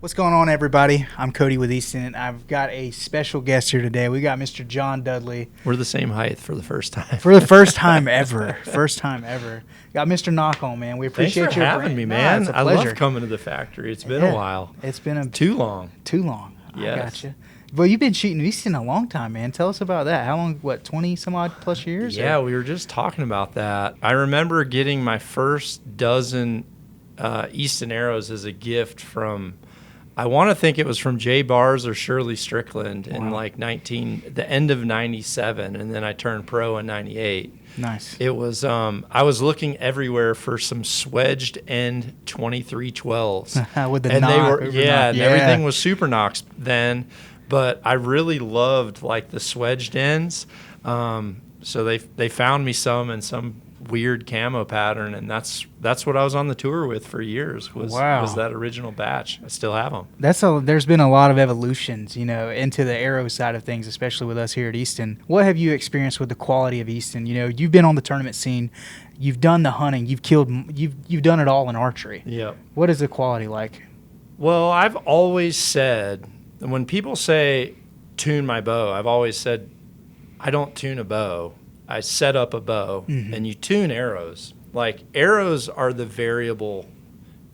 What's going on, everybody? I'm Cody with Easton, and I've got a special guest here today. We got Mr. John Dudley. We're the same height for the first time. For the first time ever. First time ever. Got Mr. Knock on, man. We appreciate Thanks for your having me, man. It's a I pleasure. love coming to the factory. It's been a while. It's been Too long. Too long. Yes. I gotcha. Well, you've been shooting Easton a long time, man. Tell us about that. How long, 20 some odd plus years? Yeah, we were just talking about that. I remember getting my first dozen Easton arrows as a gift from, I want to think it was from Jay Bars or Shirley Strickland in like the end of 97, and then I turned pro in 98. Nice. It was, I was looking everywhere for some swedged end 2312s. With the and knock. They were, over yeah, knock. and everything was super knocks then, but I really loved like the swedged ends. So they found me some in some weird camo pattern, and that's what I was on the tour with for years was that original batch. I still have them. There's been a lot of evolutions, into the arrow side of things, especially with us here at Easton. What have you experienced with the quality of Easton? You've been on the tournament scene, you've done the hunting, you've done it all in archery. Yep. What is the quality like? Well, I've always said, when people say tune my bow, I've always said I don't tune a bow. I set up a bow, and you tune arrows. Like, arrows are the variable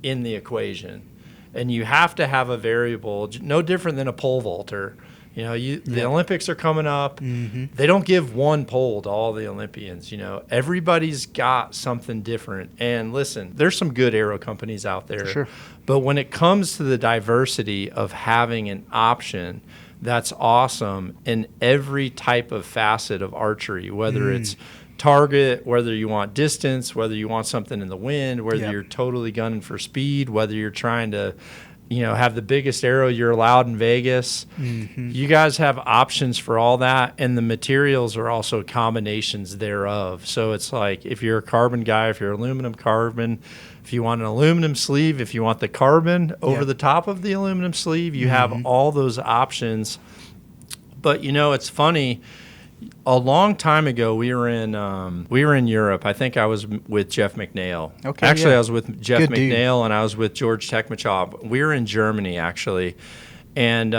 in the equation, and you have to have a variable, no different than a pole vaulter. The Olympics are coming up. They don't give one pole to all the Olympians. Everybody's got something different. And listen, there's some good arrow companies out there. Sure. But when it comes to the diversity of having an option that's awesome in every type of facet of archery, whether it's target, whether you want distance, whether you want something in the wind, whether you're totally gunning for speed, whether you're trying to have the biggest arrow you're allowed in Vegas. You guys have options for all that, and the materials are also combinations thereof. So it's like, if you're a carbon guy, if you're aluminum carbon, if you want an aluminum sleeve, if you want the carbon over the top of the aluminum sleeve, you have all those options. But it's funny. A long time ago, we were in Europe. I think I was with Jeff McNeil. Okay, actually, I was with Jeff Good McNeil, dude. and I was with George Tekmachov. We were in Germany, actually, and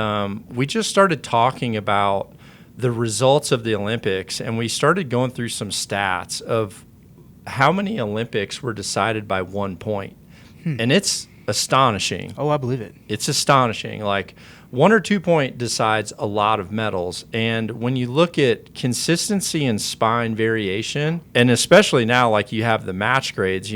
we just started talking about the results of the Olympics, and we started going through some stats of how many Olympics were decided by 1 point. And it's astonishing. Oh, I believe it. It's astonishing. Like, 1 or 2 point decides a lot of medals. And when you look at consistency and spine variation, and especially now, like, you have the match grades,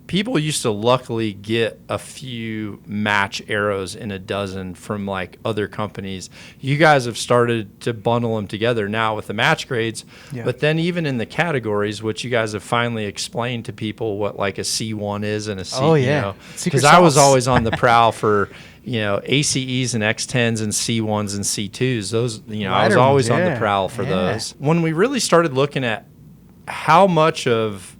people used to luckily get a few match arrows in a dozen from like other companies. You guys have started to bundle them together now with the match grades. But then even in the categories, which you guys have finally explained to people what like a C1 is and a C, because I was always on the prowl for ACEs and X10s and C1s and C2s. Those, I was always on the prowl for those. When we really started looking at how much of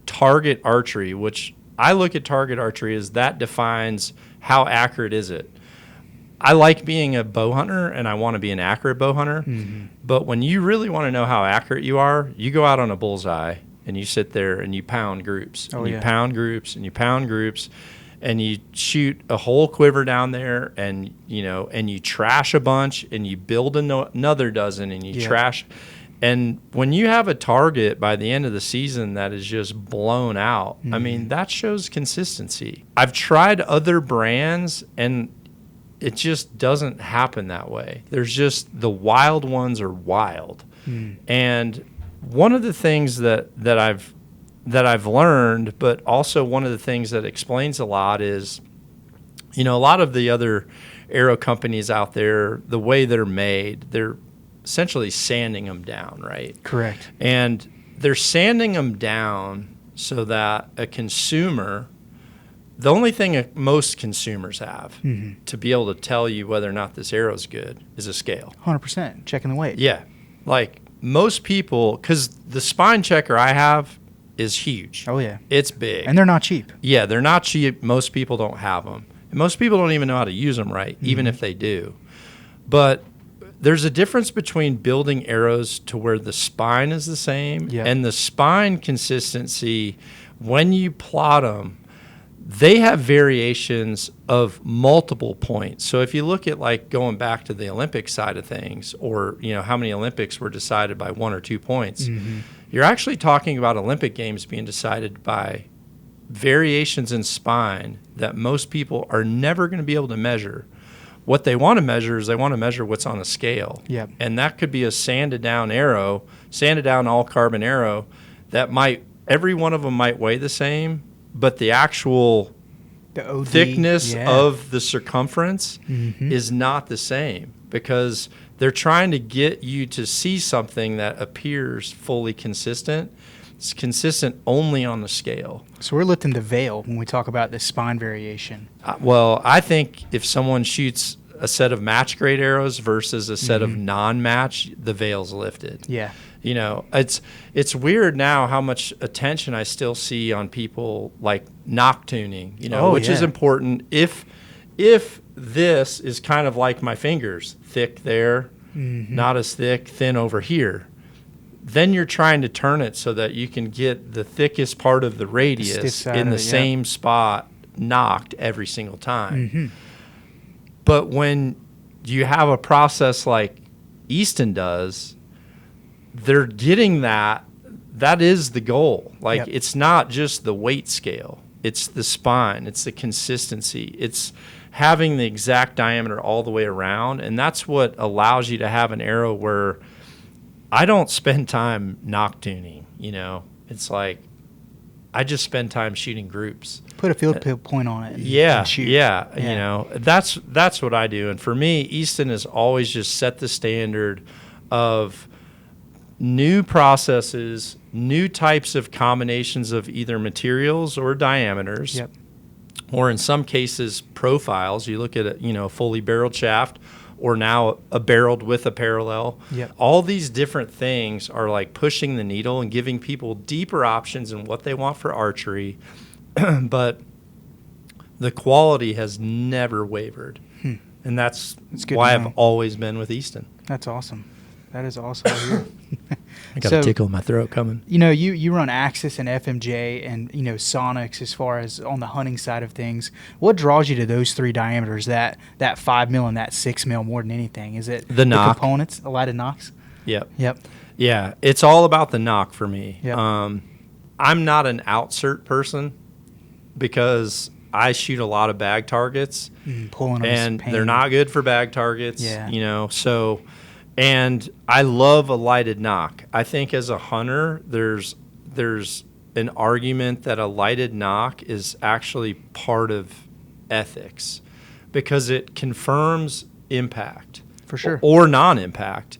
target archery, which I look at target archery as that defines how accurate is it. I like being a bow hunter, and I want to be an accurate bow hunter. But when you really want to know how accurate you are, you go out on a bullseye and you sit there and you pound groups. You pound groups and you pound groups. And you shoot a whole quiver down there, and you trash a bunch, and you build another dozen, and you trash. And when you have a target by the end of the season that is just blown out, I mean, that shows consistency. I've tried other brands, and it just doesn't happen that way. There's just, the wild ones are wild. And one of the things that I've learned, but also one of the things that explains a lot is, a lot of the other arrow companies out there, the way they're made, they're essentially sanding them down, right? Correct. And they're sanding them down so that a consumer, the only thing most consumers have to be able to tell you whether or not this arrow is good is a scale. 100%. Checking the weight. Yeah. Like, most people, because the spine checker I have is huge. Oh, yeah. It's big. And they're not cheap. Yeah, they're not cheap. Most people don't have them. And most people don't even know how to use them right, even if they do. But there's a difference between building arrows to where the spine is the same and the spine consistency, when you plot them, they have variations of multiple points. So if you look at like going back to the Olympic side of things, or how many Olympics were decided by 1 or 2 points, you're actually talking about Olympic games being decided by variations in spine that most people are never going to be able to measure. What they want to measure is they want to measure what's on a scale. Yep. And that could be a sanded down all carbon arrow that every one of them might weigh the same, but the actual thickness of the circumference is not the same, because they're trying to get you to see something that appears fully consistent. It's consistent only on the scale. So we're lifting the veil when we talk about this spine variation. Well, I think if someone shoots a set of match grade arrows versus a set of non-match, the veil's lifted. Yeah. It's weird now how much attention I still see on people like knock tuning, which is important. If this is kind of like my fingers, thick there, not as thick, thin over here, then you're trying to turn it so that you can get the thickest part of the radius in the same spot knocked every single time. But when you have a process like Easton does, they're getting that is the goal. It's not just the weight scale. It's the spine. It's the consistency. It's having the exact diameter all the way around. And that's what allows you to have an arrow where I don't spend time knock tuning. It's like I just spend time shooting groups. Put a field point on it. And shoot. That's what I do. And for me, Easton has always just set the standard of new processes, new types of combinations of either materials or diameters, or in some cases profiles. You look at a fully barreled shaft, or now a barreled with a parallel. All these different things are like pushing the needle and giving people deeper options in what they want for archery. But the quality has never wavered. And that's why I've always been with Easton. That's awesome. That is awesome. I got a tickle in my throat coming. You run Axis and FMJ and, Sonics as far as on the hunting side of things. What draws you to those 3 diameters, that 5 mil and that 6 mil more than anything? Is it the components, a lot of knocks? Yep. Yeah, it's all about the knock for me. Yep. I'm not an outsert person because I shoot a lot of bag targets, and they're not good for bag targets. So... And I love a lighted knock. I think as a hunter, there's an argument that a lighted knock is actually part of ethics, because it confirms impact. For sure. Or non-impact.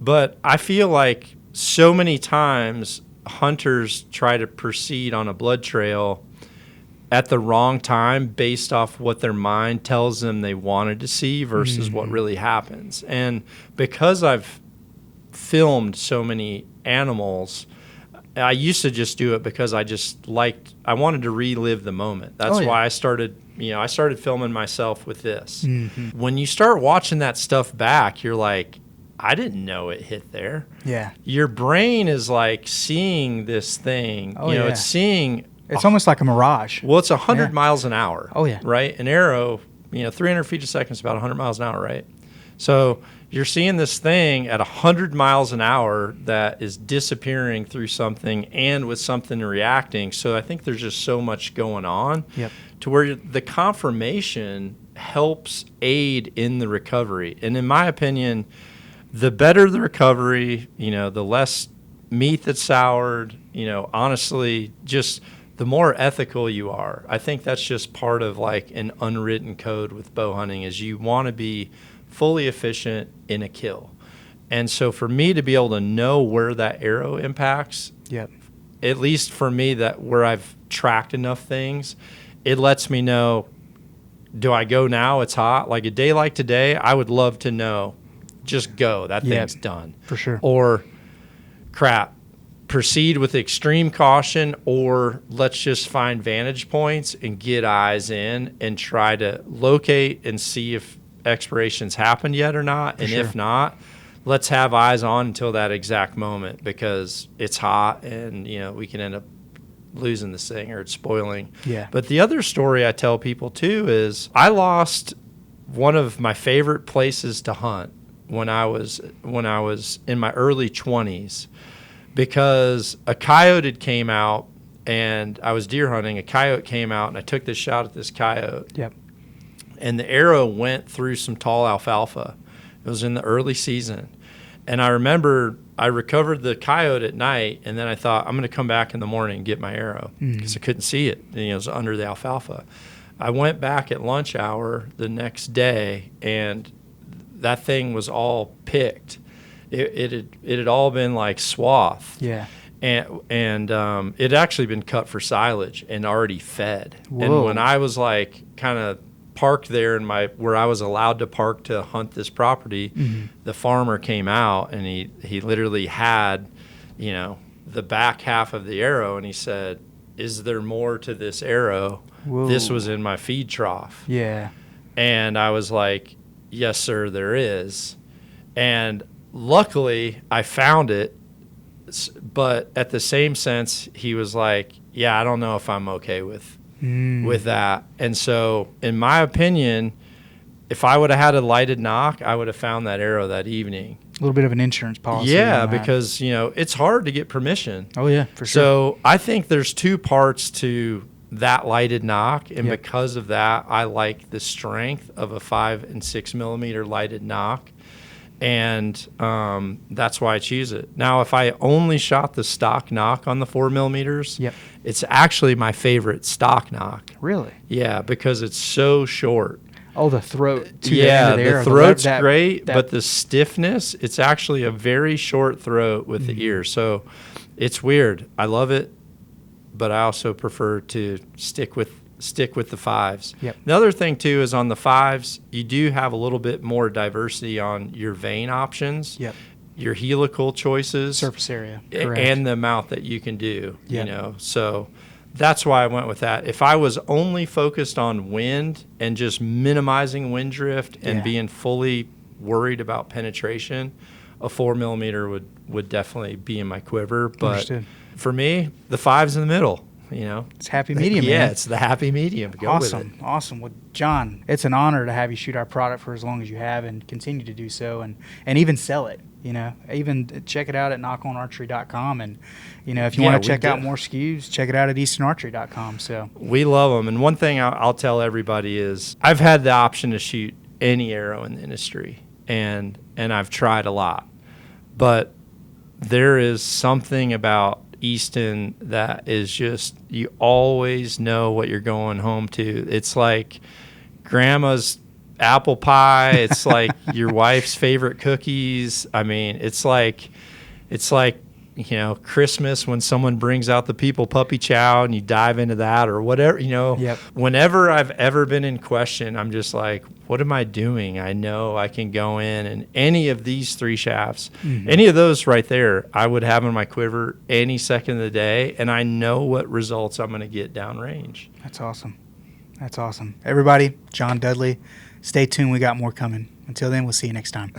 But I feel like so many times hunters try to proceed on a blood trail at the wrong time based off what their mind tells them they wanted to see versus what really happens. And because I've filmed so many animals, I used to just do it because I wanted to relive the moment. That's why I started filming myself with this. When you start watching that stuff back, you're like, I didn't know it hit there. Yeah. Your brain is like seeing this thing. It's seeing... It's almost like a mirage. Well, it's 100 miles an hour. Oh, yeah. Right? An arrow, 300 feet a second is about 100 miles an hour, right? So you're seeing this thing at 100 miles an hour that is disappearing through something and with something reacting. So I think there's just so much going on to where the confirmation helps aid in the recovery. And in my opinion, the better the recovery, the less meat that's soured, honestly, just... the more ethical you are. I think that's just part of like an unwritten code with bow hunting, is you want to be fully efficient in a kill. And so for me to be able to know where that arrow impacts, at least for me, that where I've tracked enough things, it lets me know, do I go now? It's hot. Like a day like today, I would love to know, just go. That thing's done. For sure. Or crap. Proceed with extreme caution, or let's just find vantage points and get eyes in and try to locate and see if expiration's happened yet or not. And if not, let's have eyes on until that exact moment, because it's hot and we can end up losing this thing or it's spoiling. Yeah. But the other story I tell people too is I lost one of my favorite places to hunt when I was in my early 20s because a coyote had came out and I was deer hunting. A coyote came out and I took this shot at this coyote. Yep. And the arrow went through some tall alfalfa. It was in the early season. And I remember I recovered the coyote at night, and then I thought, I'm going to come back in the morning and get my arrow because I couldn't see it. It was under the alfalfa. I went back at lunch hour the next day, and that thing was all picked. It had all been like swath. Yeah. And it had actually been cut for silage and already fed. Whoa. And when I was like kind of parked there in where I was allowed to park to hunt this property, the farmer came out and he literally had, the back half of the arrow, and he said, "Is there more to this arrow?" Whoa. This was in my feed trough. Yeah. And I was like, "Yes, sir, there is." And luckily I found it, but at the same sense, he was like, "Yeah, I don't know if I'm okay with that." And so, in my opinion, if I would have had a lighted knock, I would have found that arrow that evening. A little bit of an insurance policy. Yeah, on that. because, it's hard to get permission. Oh, yeah, for sure. So I think there's two parts to that lighted knock. And Yep. because of that, I like the strength of a 5 and 6 millimeter lighted knock. And that's why I choose it. Now, if I only shot the stock knock on the 4 millimeters, Yep. it's actually my favorite stock knock. Really? Yeah, because it's so short. Oh, the throat. To the, Yeah, end of the arrow, throat's that- great, that- but the stiffness, it's actually a very short throat with the ear. So it's weird. I love it, but I also prefer to stick with the 5s. Yep. The other thing too is on the 5s, you do have a little bit more diversity on your vein options, Yep. your helical choices, Surface area. Correct. and the amount that you can do. Yep. So that's why I went with that. If I was only focused on wind and just minimizing wind drift and Yeah. being fully worried about penetration, a 4 millimeter would definitely be in my quiver. But Understood. for me, the 5's in the middle. It's happy medium, Yeah, man. it's the happy medium. Go with it. Awesome. Well, John, it's an honor to have you shoot our product for as long as you have and continue to do so and even sell it, even check it out at knockonarchery.com. And, if you Yeah, want to we check out do. more SKUs, check it out at easternarchery.com. So, We love them. And one thing I'll tell everybody is I've had the option to shoot any arrow in the industry, and I've tried a lot. But there is something about Easton that is just, you always know what you're going home to. It's like grandma's apple pie. It's like your wife's favorite cookies. I mean, it's like Christmas when someone brings out the people puppy chow and you dive into that or whatever, Yep. Whenever I've ever been in question, I'm just like, what am I doing? I know I can go in and any of these 3 shafts, any of those right there, I would have in my quiver any second of the day. And I know what results I'm going to get downrange. that's awesome. That's awesome. Everybody, John Dudley, stay tuned. We got more coming. Until then, we'll see you next time.